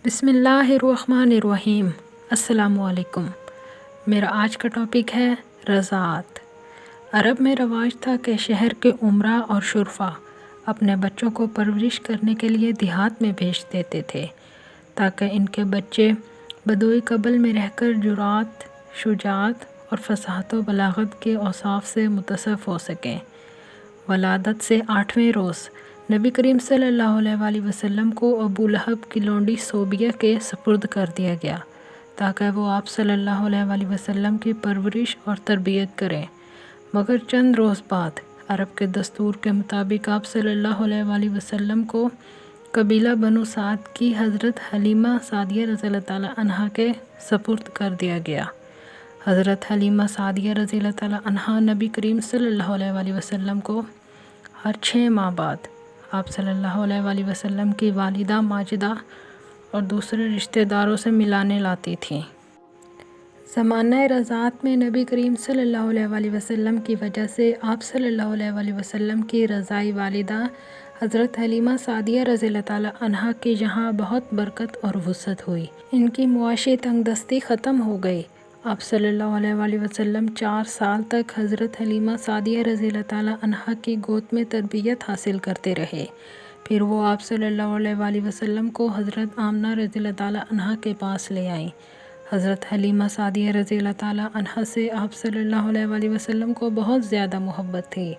بسم اللہ الرحمن الرحیم۔ السلام علیکم۔ میرا آج کا ٹاپک ہے رضاعت۔ عرب میں رواج تھا کہ شہر کے امراء اور شرفا اپنے بچوں کو پرورش کرنے کے لیے دیہات میں بھیج دیتے تھے تاکہ ان کے بچے بدوی قبل میں رہ کر جرأت، شجاعت اور فصاحت و بلاغت کے اوصاف سے متصف ہو سکیں۔ ولادت سے 8ویں روز نبی کریم صلی اللہ علیہ وآلہ وسلم کو ابو لہب کی لونڈی صوبیہ کے سپرد کر دیا گیا تاکہ وہ آپ صلی اللہ علیہ وآلہ وسلم کی پرورش اور تربیت کریں، مگر چند روز بعد عرب کے دستور کے مطابق آپ صلی اللہ علیہ وآلہ وسلم کو قبیلہ بنو سعد کی حضرت حلیمہ سعدیہ رضی اللہ تعالیٰ عنہا کے سپرد کر دیا گیا۔ حضرت حلیمہ سعدیہ رضی اللہ تعالیٰ عنہا نبی کریم صلی اللہ علیہ وآلہ وسلم کو ہر 6 ماہ بعد آپ صلی اللہ علیہ وآلہ وسلم کی والدہ ماجدہ اور دوسرے رشتہ داروں سے ملانے لاتی تھیں۔ زمانہ رضاعت میں نبی کریم صلی اللہ علیہ وآلہ وسلم کی وجہ سے آپ صلی اللہ علیہ وآلہ وسلم کی رضاعی والدہ حضرت حلیمہ سعدیہ رضی اللہ تعالیٰ عنہا کی یہاں بہت برکت اور وسعت ہوئی۔ ان کی معاشی تنگ دستی ختم ہو گئی۔ آپ صلی اللہ علیہ وآلہ وسلم 4 سال تک حضرت حلیمہ سعدیہ رضی اللہ تعالیٰ عنہا کی گود میں تربیت حاصل کرتے رہے۔ پھر وہ آپ صلی اللہ علیہ وآلہ وسلم کو حضرت آمنہ رضی اللہ تعالیٰ عنہا کے پاس لے آئیں۔ حضرت حلیمہ سعدیہ رضی اللہ تعالیٰ عنہا سے آپ صلی اللہ علیہ وآلہ وسلم کو بہت زیادہ محبت تھی۔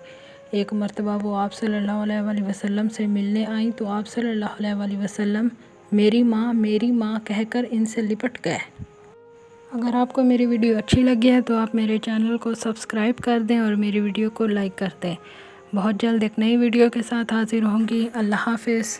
ایک مرتبہ وہ آپ صلی اللہ علیہ وآلہ وسلم سے ملنے آئیں تو آپ صلی اللہ علیہ وآلہ وسلم میری ماں کہہ کر ان سے لپٹ گئے۔ اگر آپ کو میری ویڈیو اچھی لگی ہے تو آپ میرے چینل کو سبسکرائب کر دیں اور میری ویڈیو کو لائک کر دیں۔ بہت جلد ایک نئی ویڈیو کے ساتھ حاضر ہوں گی۔ اللہ حافظ۔